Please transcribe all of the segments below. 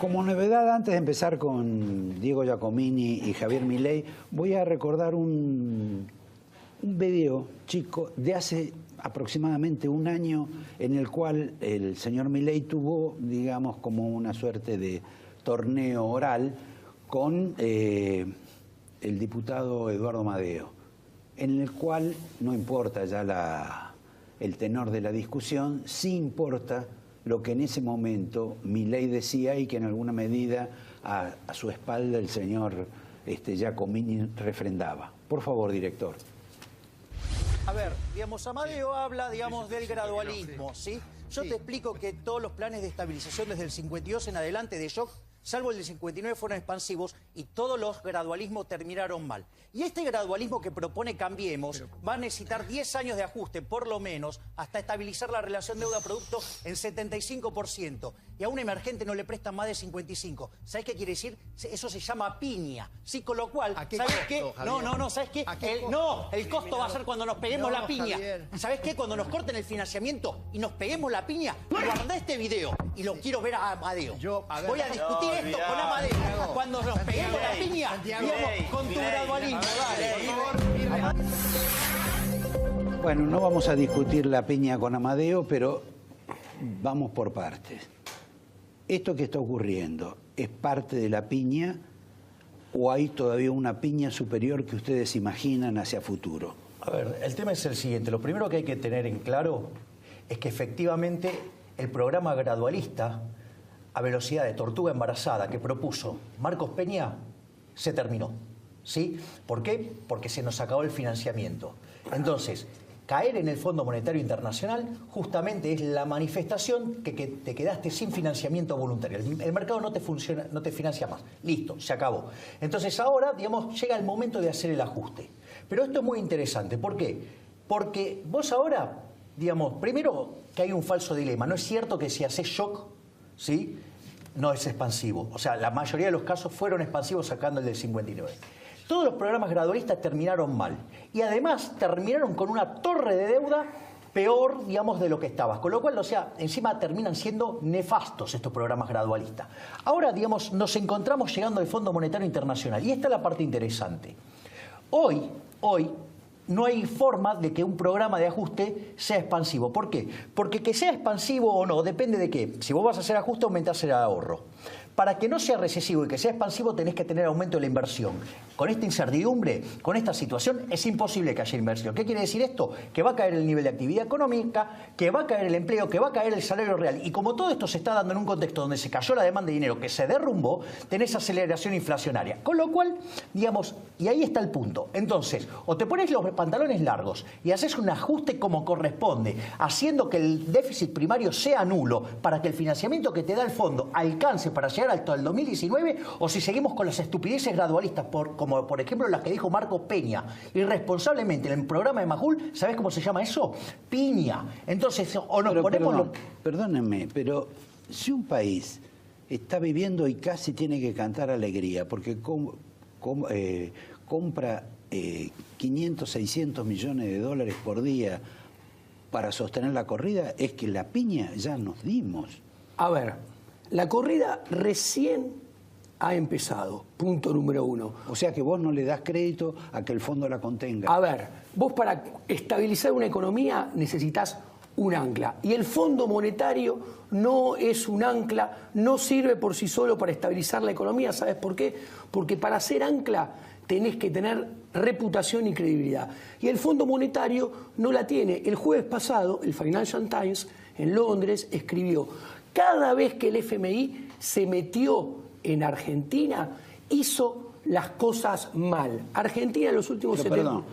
Como novedad, antes de empezar con Diego Giacomini y Javier Milei, voy a recordar un video chico de hace aproximadamente un año en el cual el señor Milei tuvo, digamos, como una suerte de torneo oral con el diputado Eduardo Madeo, en el cual no importa ya el tenor de la discusión, sí importa lo que en ese momento Milei decía y que en alguna medida a su espalda el señor Giacomini refrendaba. Por favor, director. A ver, digamos, Amadeo habla, digamos, del gradualismo, ¿sí? Yo te explico que todos los planes de estabilización desde el 52 en adelante de shock, salvo el del 59, fueron expansivos y todos los gradualismos terminaron mal. Y este gradualismo que propone Cambiemos va a necesitar 10 años de ajuste, por lo menos, hasta estabilizar la relación deuda-producto en 75%. Y a un emergente no le prestan más de 55%. ¿Sabes qué quiere decir? Eso se llama piña. Sí, con lo cual, ¿sabes qué? No, ¿sabes qué? El costo va a ser cuando nos peguemos la piña. ¿Sabes qué? Cuando nos corten el financiamiento y nos peguemos la piña, guarda este video y lo quiero ver a Amadeo. Voy a discutir esto con Amadeo. Cuando nos peguemos la piña, digamos, con tu gradualismo. Dale. Bueno, no vamos a discutir la piña con Amadeo, pero vamos por partes. ¿Esto que está ocurriendo es parte de la piña o hay todavía una piña superior que ustedes imaginan hacia futuro? A ver, el tema es el siguiente. Lo primero que hay que tener en claro es que efectivamente el programa gradualista a velocidad de tortuga embarazada que propuso Marcos Peña se terminó. ¿Sí? ¿Por qué? Porque se nos acabó el financiamiento. Entonces, caer en el Fondo Monetario Internacional justamente es la manifestación que te quedaste sin financiamiento voluntario. El mercado no te funciona, no te financia más. Listo, se acabó. Entonces ahora, digamos, llega el momento de hacer el ajuste. Pero esto es muy interesante. ¿Por qué? Porque vos ahora, digamos, primero que hay un falso dilema. No es cierto que si haces shock, ¿sí?, no es expansivo. O sea, la mayoría de los casos fueron expansivos sacando el del 59. Todos los programas gradualistas terminaron mal. Y además terminaron con una torre de deuda peor, digamos, de lo que estaba. Con lo cual, o sea, encima terminan siendo nefastos estos programas gradualistas. Ahora, digamos, nos encontramos llegando al Fondo Monetario Internacional. Y esta es la parte interesante. Hoy, no hay forma de que un programa de ajuste sea expansivo. ¿Por qué? Porque que sea expansivo o no depende de qué. Si vos vas a hacer ajuste, aumentás el ahorro. Para que no sea recesivo y que sea expansivo tenés que tener aumento de la inversión. Con esta incertidumbre, con esta situación, es imposible que haya inversión. ¿Qué quiere decir esto? Que va a caer el nivel de actividad económica, que va a caer el empleo, que va a caer el salario real. Y como todo esto se está dando en un contexto donde se cayó la demanda de dinero, que se derrumbó, tenés aceleración inflacionaria. Con lo cual, digamos, y ahí está el punto. Entonces, o te pones los pantalones largos y haces un ajuste como corresponde, haciendo que el déficit primario sea nulo para que el financiamiento que te da el fondo alcance para llegar hasta el 2019, o si seguimos con las estupideces gradualistas, como por ejemplo las que dijo Marcos Peña, irresponsablemente en el programa de Majul. ¿Sabés cómo se llama eso? Piña. Entonces, o nos ponemos... Perdónenme, pero si un país está viviendo y casi tiene que cantar alegría, porque compra 500, 600 millones de dólares por día para sostener la corrida, es que la piña ya nos dimos. A ver, la corrida recién ha empezado, punto número 1. O sea que vos no le das crédito a que el fondo la contenga. A ver, vos para estabilizar una economía necesitas un ancla. Y el Fondo Monetario no es un ancla, no sirve por sí solo para estabilizar la economía. ¿Sabes por qué? Porque para ser ancla tenés que tener reputación y credibilidad. Y el Fondo Monetario no la tiene. El jueves pasado, el Financial Times en Londres escribió: cada vez que el FMI se metió en Argentina, hizo las cosas mal. Argentina en los últimos 70...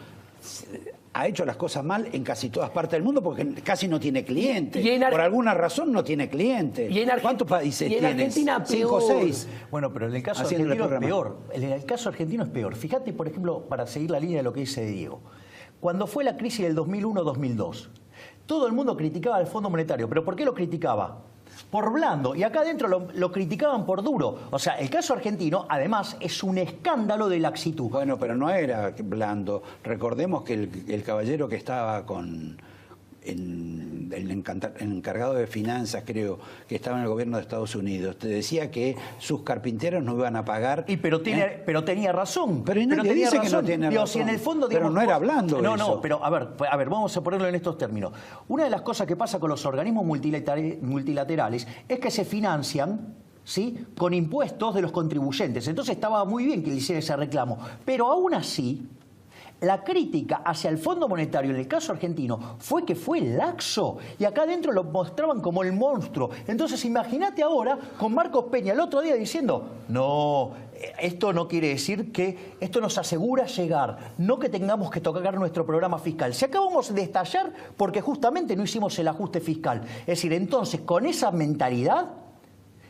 Ha hecho las cosas mal en casi todas partes del mundo porque casi no tiene clientes. Por alguna razón no tiene clientes. ¿Cuántos países tiene? En Argentina, 5 o 6. Bueno, pero en el caso argentino es peor. En el caso argentino es peor. Fíjate, por ejemplo, para seguir la línea de lo que dice Diego. Cuando fue la crisis del 2001-2002, todo el mundo criticaba al Fondo Monetario. ¿Pero por qué lo criticaba? Por blando, y acá adentro lo criticaban por duro. O sea, el caso argentino, además, es un escándalo de laxitud. Bueno, pero no era blando. Recordemos que el caballero que estaba el encargado de finanzas, creo, que estaba en el gobierno de Estados Unidos, te decía que sus carpinteros no iban a pagar. Pero tenía razón. Pero nadie tenía dice razón. que no tiene razón. Si en el fondo, pero digamos, no era hablando de eso. No, pero a ver, vamos a ponerlo en estos términos. Una de las cosas que pasa con los organismos multilaterales es que se financian, ¿sí?, con impuestos de los contribuyentes. Entonces estaba muy bien que le hiciera ese reclamo. Pero aún así, la crítica hacia el Fondo Monetario en el caso argentino fue que fue laxo y acá adentro lo mostraban como el monstruo. Entonces imagínate ahora con Marcos Peña el otro día diciendo, no, esto no quiere decir que esto nos asegura llegar, no que tengamos que tocar nuestro programa fiscal. Si acabamos de estallar porque justamente no hicimos el ajuste fiscal. Es decir, entonces con esa mentalidad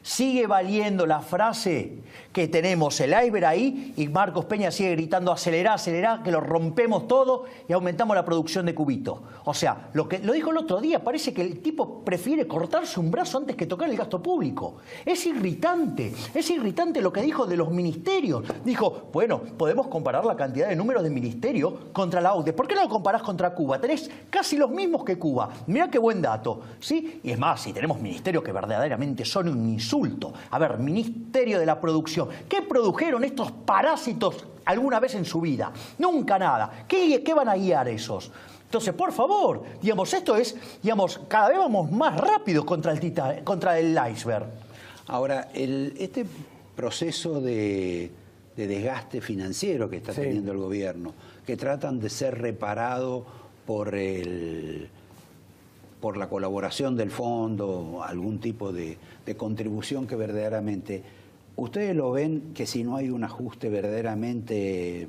sigue valiendo la frase que tenemos el iceberg ahí y Marcos Peña sigue gritando acelerá, acelerá, que lo rompemos todo y aumentamos la producción de cubitos. O sea, lo dijo el otro día, parece que el tipo prefiere cortarse un brazo antes que tocar el gasto público. Es irritante lo que dijo de los ministerios. Dijo, bueno, podemos comparar la cantidad de números de ministerios contra la OCDE. ¿Por qué no lo comparás contra Cuba? Tenés casi los mismos que Cuba. Mirá qué buen dato, ¿sí? Y es más, si tenemos ministerios que verdaderamente son un insulto. A ver, Ministerio de la Producción. ¿Qué produjeron estos parásitos alguna vez en su vida? Nunca nada. ¿Qué van a guiar esos? Entonces, por favor, digamos, esto es, digamos, cada vez vamos más rápido contra el iceberg. Ahora, este proceso de desgaste financiero que está teniendo el gobierno, que tratan de ser reparado por la colaboración del fondo, algún tipo de contribución que verdaderamente... ¿Ustedes lo ven que si no hay un ajuste verdaderamente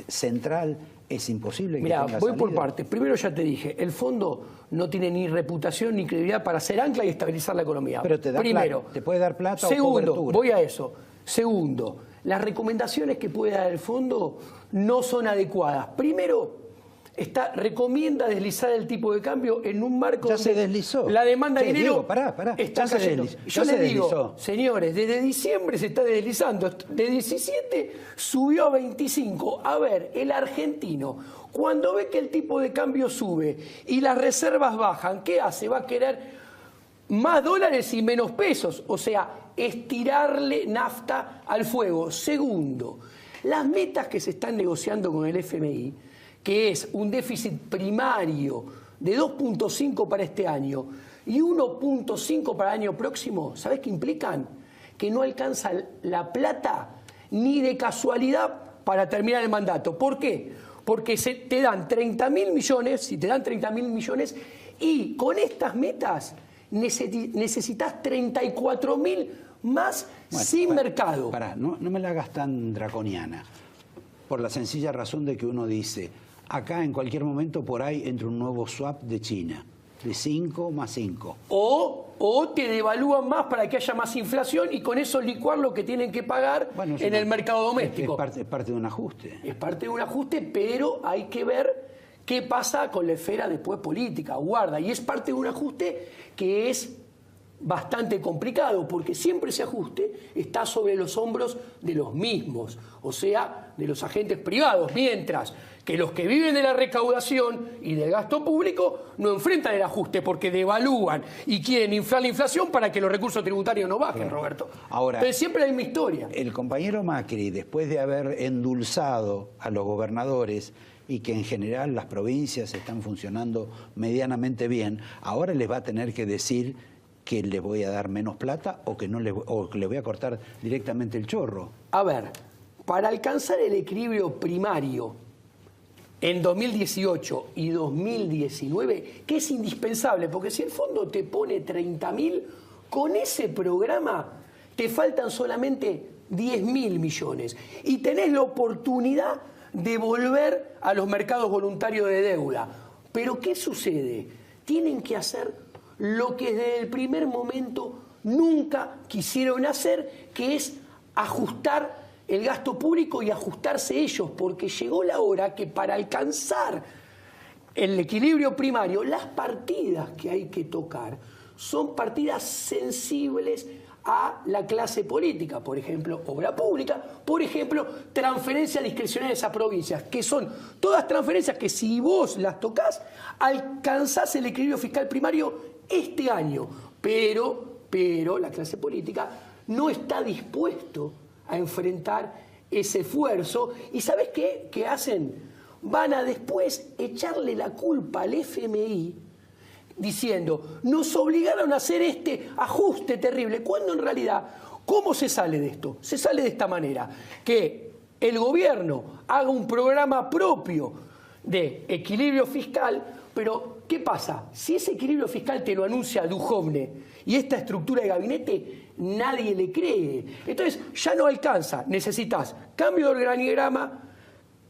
central, es imposible que tenga voy salida? por partes. Primero ya te dije, el fondo no tiene ni reputación ni credibilidad para ser ancla y estabilizar la economía. Pero te da plata, te puede dar plata Segundo, o cobertura. voy a eso. Segundo, las recomendaciones que puede dar el fondo no son adecuadas. Primero, recomienda deslizar el tipo de cambio en un marco ya se deslizó. La demanda de dinero pará. está Ya se cayendo. deslizó. Yo les digo, señores, desde diciembre se está deslizando. De 17 subió a 25. A ver, el argentino, cuando ve que el tipo de cambio sube y las reservas bajan, ¿qué hace? Va a querer más dólares y menos pesos. O sea, estirarle nafta al fuego. Segundo, las metas que se están negociando con el FMI, que es un déficit primario de 2.5 para este año y 1.5 para el año próximo, ¿sabes qué implican? Que no alcanza la plata ni de casualidad para terminar el mandato. ¿Por qué? Porque te dan 30.000 millones, si te dan 30.000 millones, y con estas metas necesitas 34.000 más sin mercado. No me la hagas tan draconiana, por la sencilla razón de que uno dice... Acá en cualquier momento por ahí entra un nuevo swap de China, de 5 más 5. O te devalúan más para que haya más inflación y con eso licuar lo que tienen que pagar en el mercado doméstico. Es parte de un ajuste. Es parte de un ajuste, pero hay que ver qué pasa con la esfera después política, guarda. Y es parte de un ajuste que es bastante complicado, porque siempre ese ajuste está sobre los hombros de los mismos, o sea, de los agentes privados, mientras que los que viven de la recaudación y del gasto público no enfrentan el ajuste porque devalúan y quieren inflar la inflación para que los recursos tributarios no bajen, claro. Roberto. Ahora, entonces siempre hay una historia. El compañero Macri, después de haber endulzado a los gobernadores y que en general las provincias están funcionando medianamente bien, ahora les va a tener que decir que le voy a dar menos plata o que le voy a cortar directamente el chorro. A ver, para alcanzar el equilibrio primario en 2018 y 2019, que es indispensable, porque si el fondo te pone 30.000, con ese programa te faltan solamente 10.000 millones y tenés la oportunidad de volver a los mercados voluntarios de deuda. Pero ¿qué sucede? Tienen que hacer lo que desde el primer momento nunca quisieron hacer, que es ajustar el gasto público y ajustarse ellos, porque llegó la hora que para alcanzar el equilibrio primario, las partidas que hay que tocar son partidas sensibles a la clase política, por ejemplo, obra pública, por ejemplo, transferencias discrecionales a provincias, que son todas transferencias que si vos las tocas, alcanzás el equilibrio fiscal primario este año, pero la clase política no está dispuesto a enfrentar ese esfuerzo. ¿Y sabés qué? ¿Qué hacen? Van a después echarle la culpa al FMI diciendo, nos obligaron a hacer este ajuste terrible, cuando en realidad, ¿cómo se sale de esto? Se sale de esta manera, que el gobierno haga un programa propio de equilibrio fiscal, pero ¿qué pasa? Si ese equilibrio fiscal te lo anuncia Duhovne y esta estructura de gabinete, nadie le cree. Entonces ya no alcanza, necesitas cambio de organigrama,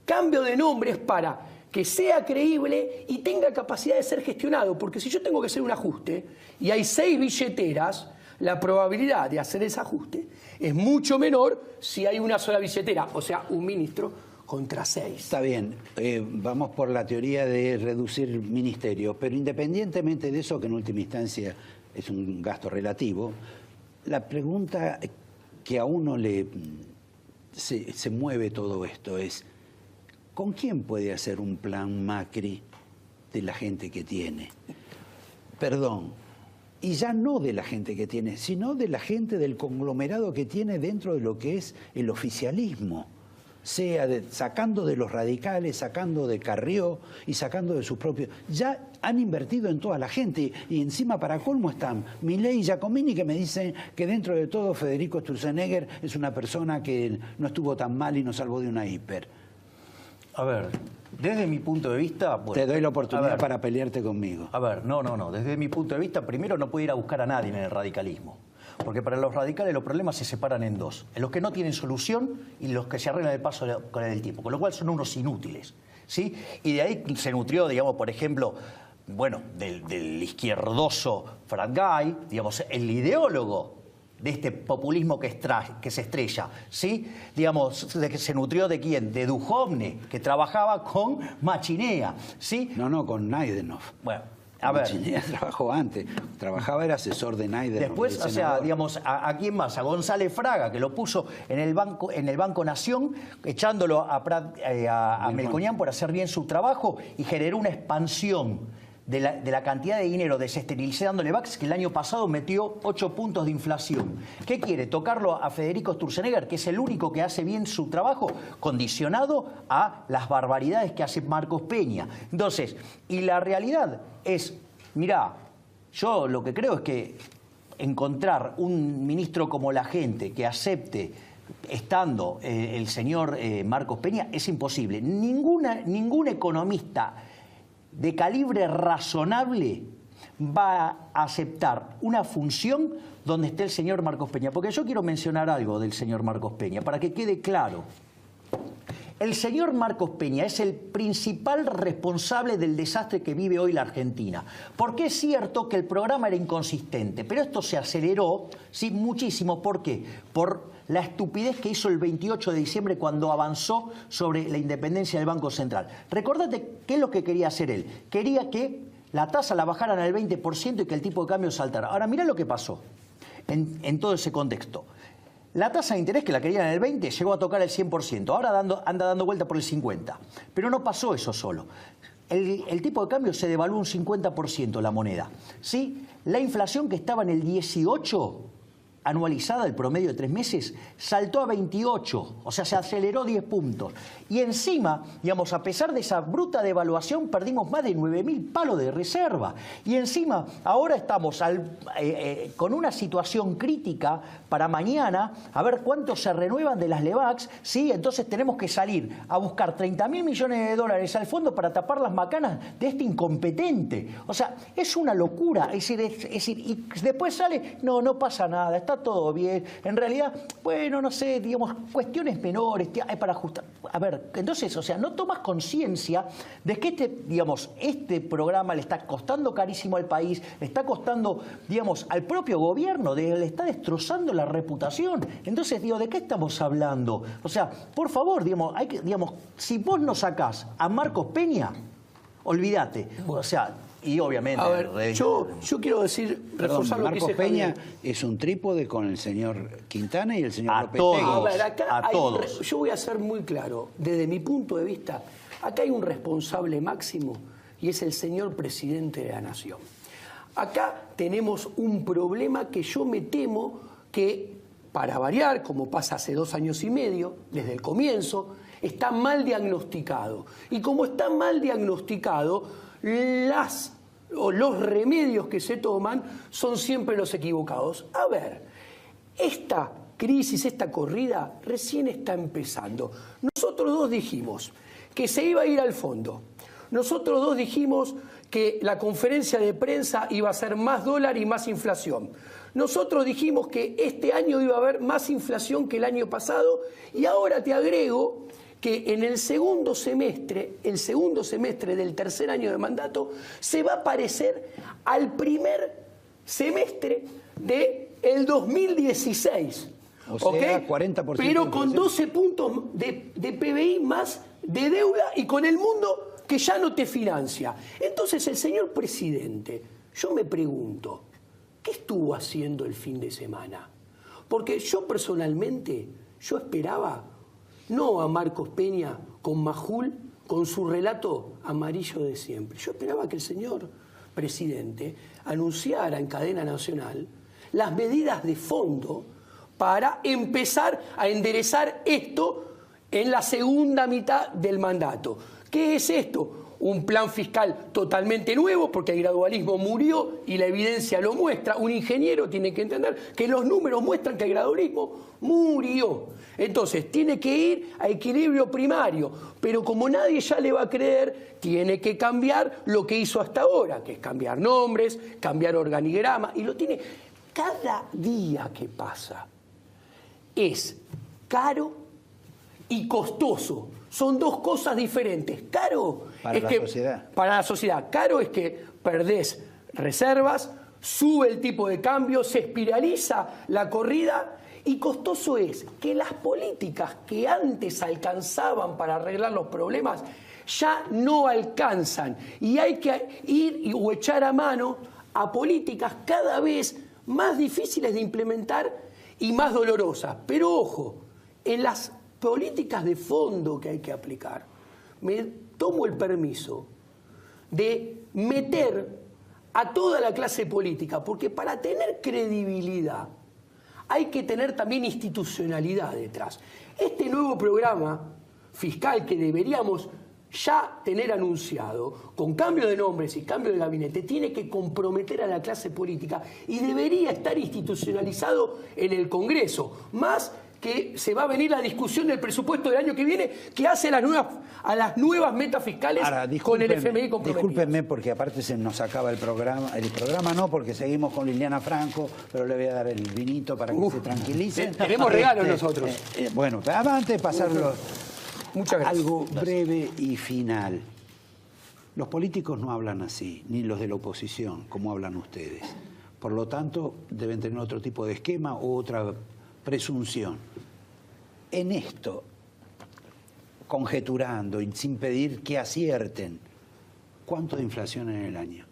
cambio de nombres para que sea creíble y tenga capacidad de ser gestionado, porque si yo tengo que hacer un ajuste y hay 6 billeteras, la probabilidad de hacer ese ajuste es mucho menor si hay una sola billetera, o sea, un ministro contra 6. Está bien, vamos por la teoría de reducir ministerios, pero independientemente de eso, que en última instancia es un gasto relativo, la pregunta que a uno se mueve todo esto es, ¿con quién puede hacer un plan Macri de la gente que tiene? Perdón, y ya no de la gente que tiene, sino de la gente del conglomerado que tiene dentro de lo que es el oficialismo. Sea sacando de los radicales, sacando de Carrió y sacando de sus propios. Ya han invertido en toda la gente y encima para colmo están Milei y Giacomini, que me dicen que dentro de todo Federico Sturzenegger es una persona que no estuvo tan mal y nos salvó de una hiper. A ver, desde mi punto de vista... Bueno, te doy la oportunidad para pelearte conmigo. A ver, no. Desde mi punto de vista, primero no puede ir a buscar a nadie en el radicalismo. Porque para los radicales los problemas se separan en dos. En los que no tienen solución y los que se arreglan el paso con el tiempo. Con lo cual son unos inútiles, ¿sí? Y de ahí se nutrió, digamos, por ejemplo, bueno, del izquierdoso Fragai, digamos, el ideólogo de este populismo que se estrella, ¿sí? Digamos, de que se nutrió ¿de quién? De Duhovne, que trabajaba con Machinea, ¿sí? No, con Naidenov. Bueno, a ver. Machinea trabajó antes, era asesor de Naidenov. Después, o sea, digamos, ¿a quién más? A González Fraga, que lo puso en el Banco Nación, echándolo a Melconian por hacer bien su trabajo y generó una expansión de la cantidad de dinero desestabilizándole VAX, que el año pasado metió 8 puntos de inflación. ¿Qué quiere? ¿Tocarlo a Federico Sturzenegger, que es el único que hace bien su trabajo, condicionado a las barbaridades que hace Marcos Peña? Entonces, y la realidad es, mirá, yo lo que creo es que encontrar un ministro como la gente que acepte estando el señor Marcos Peña es imposible. Ningún economista de calibre razonable va a aceptar una función donde esté el señor Marcos Peña. Porque yo quiero mencionar algo del señor Marcos Peña, para que quede claro. El señor Marcos Peña es el principal responsable del desastre que vive hoy la Argentina. Porque es cierto que el programa era inconsistente, pero esto se aceleró, sí, muchísimo. ¿Por qué? Por la estupidez que hizo el 28 de diciembre cuando avanzó sobre la independencia del Banco Central. Recordate qué es lo que quería hacer él. Quería que la tasa la bajaran al 20% y que el tipo de cambio saltara. Ahora, mirá lo que pasó en todo ese contexto. La tasa de interés, que la querían en el 20, llegó a tocar el 100%. Ahora anda dando vuelta por el 50%. Pero no pasó eso solo. El tipo de cambio se devaluó un 50% la moneda. ¿Sí? La inflación, que estaba en el 18%, anualizada, el promedio de 3 meses, saltó a 28, o sea, se aceleró 10 puntos. Y encima, digamos, a pesar de esa bruta devaluación, perdimos más de 9.000 palos de reserva. Y encima, ahora estamos con una situación crítica para mañana, a ver cuántos se renuevan de las LEVAX, ¿sí? Entonces tenemos que salir a buscar 30.000 millones de dólares al fondo para tapar las macanas de este incompetente. O sea, es una locura. Es decir, y después sale, no pasa nada, está todo bien. En realidad, bueno, no sé, digamos, cuestiones menores hay para ajustar. A ver, entonces, o sea, no tomas conciencia de que este programa le está costando carísimo al país, le está costando, digamos, al propio gobierno, le está destrozando la reputación. Entonces, digo, ¿de qué estamos hablando? O sea, por favor, digamos, si vos no sacás a Marcos Peña, olvídate. O sea, y obviamente... A ver, yo quiero decir, Perdón, reforzar lo que Marcos dice Peña Javier. es un trípode con el señor Quintana y el señor A Lopetegui. todos. A ver, acá A todos. yo voy a ser muy claro. Desde mi punto de vista, acá hay un responsable máximo y es el señor presidente de la Nación. Acá tenemos un problema que yo me temo que, para variar, como pasa hace 2 años y medio, desde el comienzo, está mal diagnosticado. Y como está mal diagnosticado, los remedios que se toman son siempre los equivocados. A ver, esta crisis, esta corrida, recién está empezando. Nosotros dos dijimos que se iba a ir al fondo. Nosotros dos dijimos que la conferencia de prensa iba a ser más dólar y más inflación. Nosotros dijimos que este año iba a haber más inflación que el año pasado y ahora te agrego que en el segundo semestre del tercer año de mandato se va a parecer al primer semestre del 2016. O sea, 40%. Pero con 12 puntos de PBI más de deuda y con el mundo que ya no te financia. Entonces el señor presidente, yo me pregunto, ¿qué estuvo haciendo el fin de semana? Porque yo personalmente, yo esperaba no a Marcos Peña con Majul, con su relato amarillo de siempre. Yo esperaba que el señor presidente anunciara en cadena nacional las medidas de fondo para empezar a enderezar esto en la segunda mitad del mandato. ¿Qué es esto? Un plan fiscal totalmente nuevo, porque el gradualismo murió y la evidencia lo muestra. Un ingeniero tiene que entender que los números muestran que el gradualismo murió. Entonces, tiene que ir a equilibrio primario, pero como nadie ya le va a creer, tiene que cambiar lo que hizo hasta ahora, que es cambiar nombres, cambiar organigrama, y lo tiene cada día que pasa. Es caro y costoso. Son dos cosas diferentes. Caro para es la que sociedad. para la sociedad. Caro es que perdés reservas, sube el tipo de cambio, se espiraliza la corrida, y costoso es que las políticas que antes alcanzaban para arreglar los problemas ya no alcanzan y hay que ir o echar a mano a políticas cada vez más difíciles de implementar y más dolorosas. Pero ojo, en las políticas de fondo que hay que aplicar, me tomo el permiso de meter a toda la clase política, porque para tener credibilidad hay que tener también institucionalidad detrás. Este nuevo programa fiscal que deberíamos ya tener anunciado, con cambio de nombres y cambio de gabinete, tiene que comprometer a la clase política y debería estar institucionalizado en el Congreso, más que se va a venir la discusión del presupuesto del año que viene, que hace a las nuevas metas fiscales. Ahora, con el FMI comprometido. Discúlpenme porque aparte se nos acaba el programa no, porque seguimos con Liliana Franco, pero le voy a dar el vinito para que se tranquilicen. Tenemos regalos nosotros. Bueno, antes de pasarlo, muchas gracias. Algo breve y final. Los políticos no hablan así, ni los de la oposición, como hablan ustedes. Por lo tanto, deben tener otro tipo de esquema u otra presunción. En esto, conjeturando y sin pedir que acierten, ¿cuánto de inflación en el año?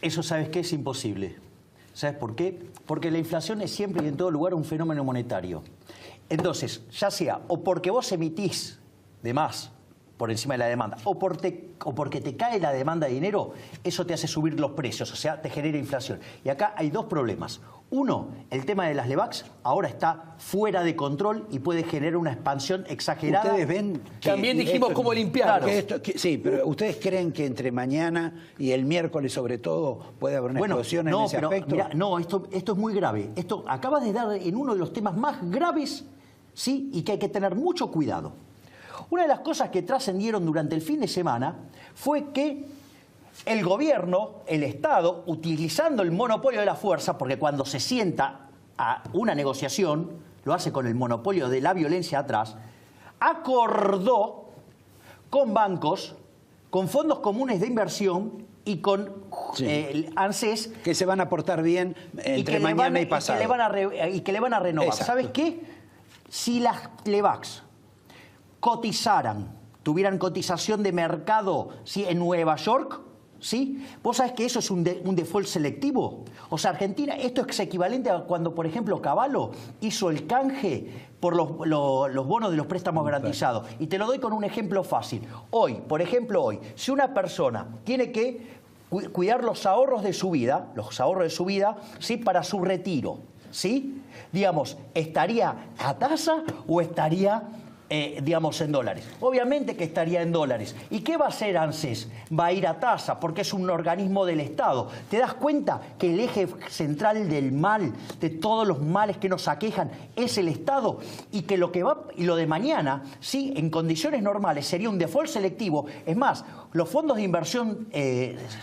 Eso, ¿sabes qué? Es imposible. ¿Sabes por qué? Porque la inflación es siempre y en todo lugar un fenómeno monetario. Entonces, ya sea o porque vos emitís de más por encima de la demanda, o porque te cae la demanda de dinero, eso te hace subir los precios, o sea, te genera inflación. Y acá hay dos problemas. Uno, el tema de las LEVAX ahora está fuera de control y puede generar una expansión exagerada. Ustedes ven que también dijimos cómo limpiar. Sí, pero ¿ustedes creen que entre mañana y el miércoles, sobre todo, puede haber una explosión en ese aspecto? Mirá, no, esto es muy grave. Esto acabas de dar en uno de los temas más graves, ¿sí? Y que hay que tener mucho cuidado. Una de las cosas que trascendieron durante el fin de semana fue que el gobierno, el Estado, utilizando el monopolio de la fuerza, porque cuando se sienta a una negociación, lo hace con el monopolio de la violencia atrás, acordó con bancos, con fondos comunes de inversión y con el ANSES, que se van a portar bien entre mañana y pasado. Y que le van a renovar. Exacto. ¿Sabes qué? Si las LEVAX cotizaran, tuvieran cotización de mercado, ¿sí?, en Nueva York, ¿sí? ¿Vos sabés que eso es un default selectivo? O sea, Argentina, esto es equivalente a cuando, por ejemplo, Cavallo hizo el canje por los bonos de los préstamos garantizados. Y te lo doy con un ejemplo fácil. Hoy, por ejemplo, si una persona tiene que cuidar los ahorros de su vida, ¿sí? Para su retiro, ¿sí? Digamos, ¿estaría a tasa o estaría, digamos, en dólares? Obviamente que estaría en dólares. ¿Y qué va a hacer ANSES? Va a ir a tasa porque es un organismo del Estado. ¿Te das cuenta que el eje central del mal, de todos los males que nos aquejan, es el Estado? Y que lo que va, y lo de mañana, sí, en condiciones normales sería un default selectivo. Es más, los fondos de inversión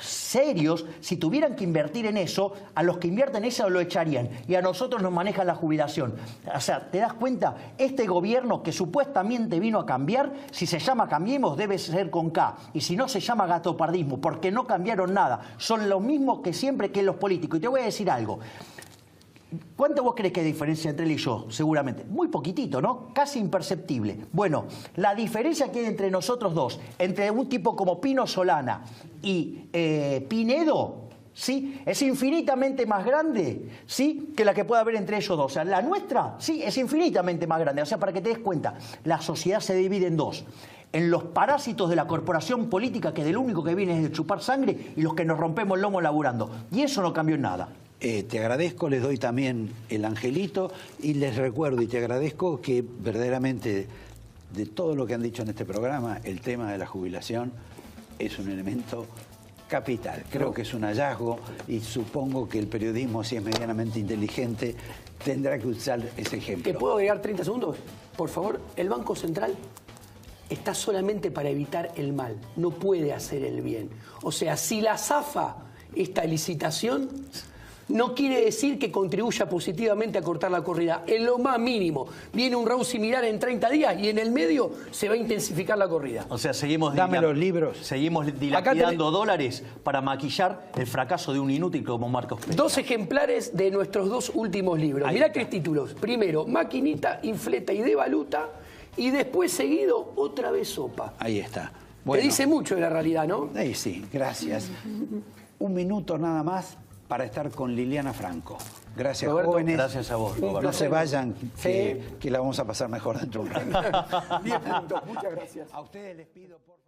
serios, si tuvieran que invertir en eso, a los que invierten eso lo echarían. Y a nosotros nos maneja la jubilación. O sea, ¿te das cuenta? Este gobierno que supuestamente vino a cambiar, si se llama Cambiemos, debe ser con K. Y si no, se llama gatopardismo, porque no cambiaron nada. Son lo mismo que siempre que los políticos. Y te voy a decir algo. ¿Cuánto vos crees que hay diferencia entre él y yo? Seguramente. Muy poquitito, ¿no? Casi imperceptible. Bueno, la diferencia que hay entre nosotros dos, entre un tipo como Pino Solana y Pinedo, ¿sí? Es infinitamente más grande, ¿sí? Que la que pueda haber entre ellos dos. O sea, la nuestra, sí, es infinitamente más grande. O sea, para que te des cuenta, la sociedad se divide en dos. En los parásitos de la corporación política, que del único que viene es de chupar sangre, y los que nos rompemos el lomo laburando. Y eso no cambió en nada. Te agradezco, les doy también el angelito y les recuerdo y te agradezco que verdaderamente de todo lo que han dicho en este programa, el tema de la jubilación es un elemento capital. Creo que es un hallazgo y supongo que el periodismo, si es medianamente inteligente, tendrá que usar ese ejemplo. ¿Te puedo agregar 30 segundos? Por favor, el Banco Central está solamente para evitar el mal, no puede hacer el bien. O sea, si la zafa esta licitación, no quiere decir que contribuya positivamente a cortar la corrida. En lo más mínimo. Viene un round similar en 30 días y en el medio se va a intensificar la corrida. O sea, seguimos Dame los libros. Seguimos dilapidando dólares para maquillar el fracaso de un inútil como Marcos Peña. 2 ejemplares de nuestros 2 últimos libros. Mirá qué títulos. Primero, Maquinita, Infleta y Devaluta. Y después, seguido, otra vez Sopa. Ahí está. Bueno, te dice mucho de la realidad, ¿no? Sí, gracias. Un minuto nada más para estar con Liliana Franco. Gracias, Roberto, jóvenes. Gracias a vos, No se vayan, que la vamos a pasar mejor dentro de un rato. 10 minutos. Muchas gracias. A ustedes les pido, por favor.